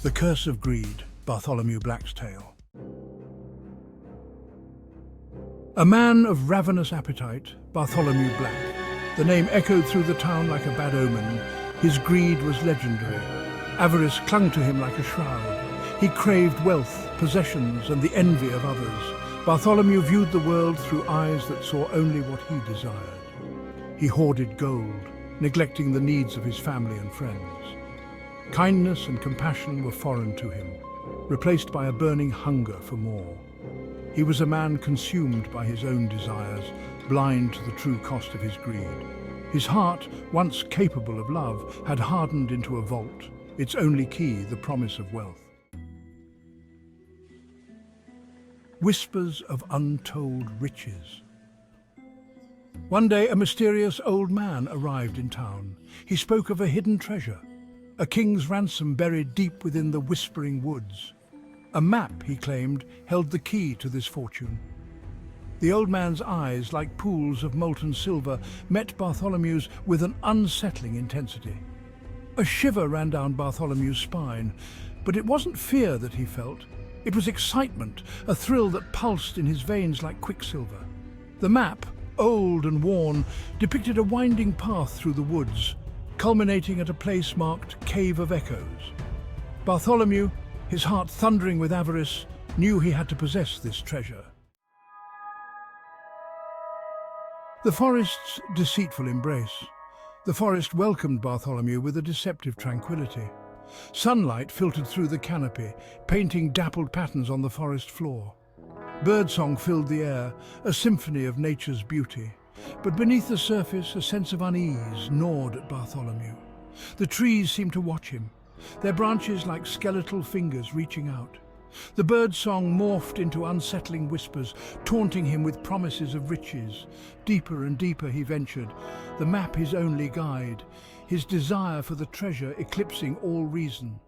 The Curse of Greed, Bartholomew Black's tale. A man of ravenous appetite, Bartholomew Black. The name echoed through the town like a bad omen. His greed was legendary. Avarice clung to him like a shroud. He craved wealth, possessions, and the envy of others. Bartholomew viewed the world through eyes that saw only what he desired. He hoarded gold, neglecting the needs of his family and friends. Kindness and compassion were foreign to him, replaced by a burning hunger for more. He was a man consumed by his own desires, blind to the true cost of his greed. His heart, once capable of love, had hardened into a vault, its only key the promise of wealth. Whispers of untold riches. One day, a mysterious old man arrived in town. He spoke of a hidden treasure, a king's ransom buried deep within the whispering woods. A map, he claimed, held the key to this fortune. The old man's eyes, like pools of molten silver, met Bartholomew's with an unsettling intensity. A shiver ran down Bartholomew's spine, but it wasn't fear that he felt. It was excitement, a thrill that pulsed in his veins like quicksilver. The map, old and worn, depicted a winding path through the woods, culminating at a place marked Cave of Echoes. Bartholomew, his heart thundering with avarice, knew he had to possess this treasure. The forest's deceitful embrace. The forest welcomed Bartholomew with a deceptive tranquility. Sunlight filtered through the canopy, painting dappled patterns on the forest floor. Birdsong filled the air, a symphony of nature's beauty. But beneath the surface, a sense of unease gnawed at Bartholomew. The trees seemed to watch him, their branches like skeletal fingers reaching out. The birdsong morphed into unsettling whispers, taunting him with promises of riches. Deeper and deeper he ventured, the map his only guide, his desire for the treasure eclipsing all reason.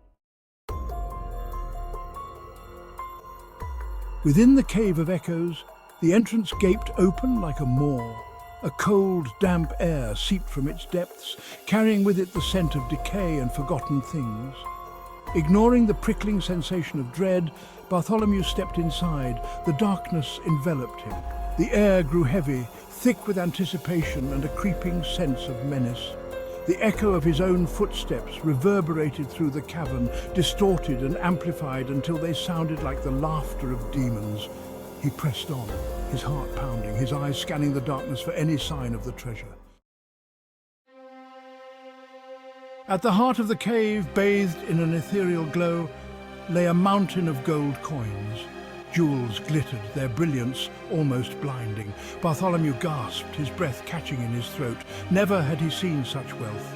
Within the Cave of Echoes, the entrance gaped open like a maw. A cold, damp air seeped from its depths, carrying with it the scent of decay and forgotten things. Ignoring the prickling sensation of dread, Bartholomew stepped inside. The darkness enveloped him. The air grew heavy, thick with anticipation and a creeping sense of menace. The echo of his own footsteps reverberated through the cavern, distorted and amplified until they sounded like the laughter of demons. He pressed on, his heart pounding, his eyes scanning the darkness for any sign of the treasure. At the heart of the cave, bathed in an ethereal glow, lay a mountain of gold coins. Jewels glittered, their brilliance almost blinding. Bartholomew gasped, his breath catching in his throat. Never had he seen such wealth.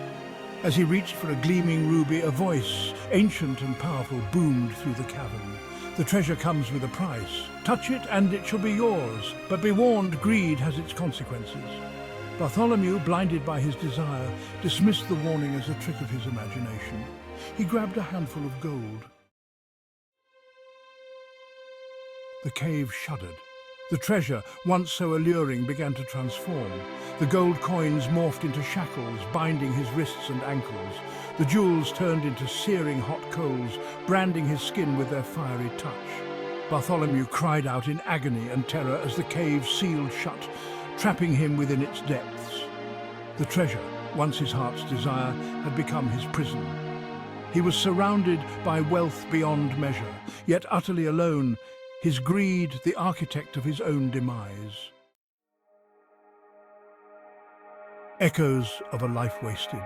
As he reached for a gleaming ruby, a voice, ancient and powerful, boomed through the cavern. The treasure comes with a price. Touch it and it shall be yours. But be warned, greed has its consequences. Bartholomew, blinded by his desire, dismissed the warning as a trick of his imagination. He grabbed a handful of gold. The cave shuddered. The treasure, once so alluring, began to transform. The gold coins morphed into shackles, binding his wrists and ankles. The jewels turned into searing hot coals, branding his skin with their fiery touch. Bartholomew cried out in agony and terror as the cave sealed shut, trapping him within its depths. The treasure, once his heart's desire, had become his prison. He was surrounded by wealth beyond measure, yet utterly alone, his greed the architect of his own demise. Echoes of a life wasted.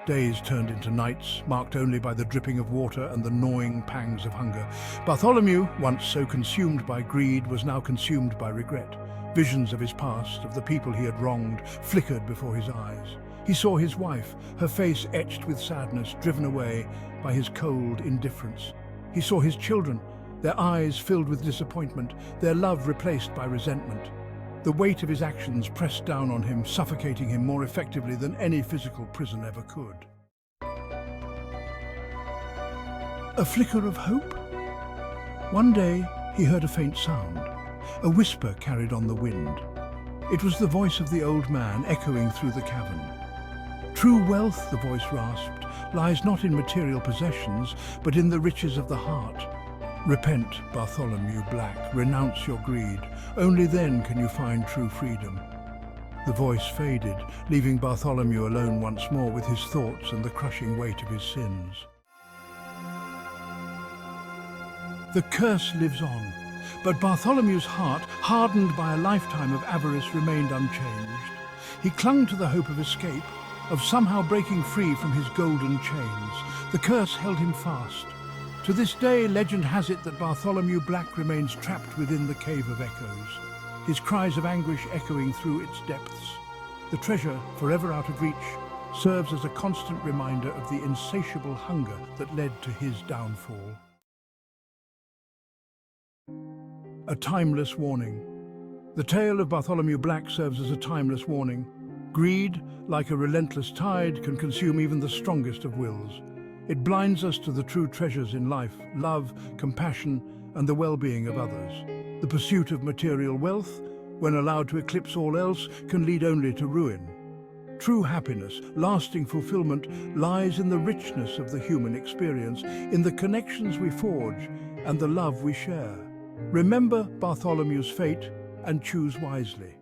Days turned into nights, marked only by the dripping of water and the gnawing pangs of hunger. Bartholomew, once so consumed by greed, was now consumed by regret. Visions of his past, of the people he had wronged, flickered before his eyes. He saw his wife, her face etched with sadness, driven away by his cold indifference. He saw his children, their eyes filled with disappointment, their love replaced by resentment. The weight of his actions pressed down on him, suffocating him more effectively than any physical prison ever could. A flicker of hope? One day, he heard a faint sound, a whisper carried on the wind. It was the voice of the old man echoing through the cavern. True wealth, the voice rasped, lies not in material possessions, but in the riches of the heart. Repent, Bartholomew Black, renounce your greed. Only then can you find true freedom. The voice faded, leaving Bartholomew alone once more with his thoughts and the crushing weight of his sins. The curse lives on, but Bartholomew's heart, hardened by a lifetime of avarice, remained unchanged. He clung to the hope of escape, of somehow breaking free from his golden chains. The curse held him fast. To this day, legend has it that Bartholomew Black remains trapped within the Cave of Echoes, his cries of anguish echoing through its depths. The treasure, forever out of reach, serves as a constant reminder of the insatiable hunger that led to his downfall. A timeless warning. The tale of Bartholomew Black serves as a timeless warning. Greed, like a relentless tide, can consume even the strongest of wills. It blinds us to the true treasures in life: love, compassion, and the well-being of others. The pursuit of material wealth, when allowed to eclipse all else, can lead only to ruin. True happiness, lasting fulfillment, lies in the richness of the human experience, in the connections we forge and the love we share. Remember Bartholomew's fate and choose wisely.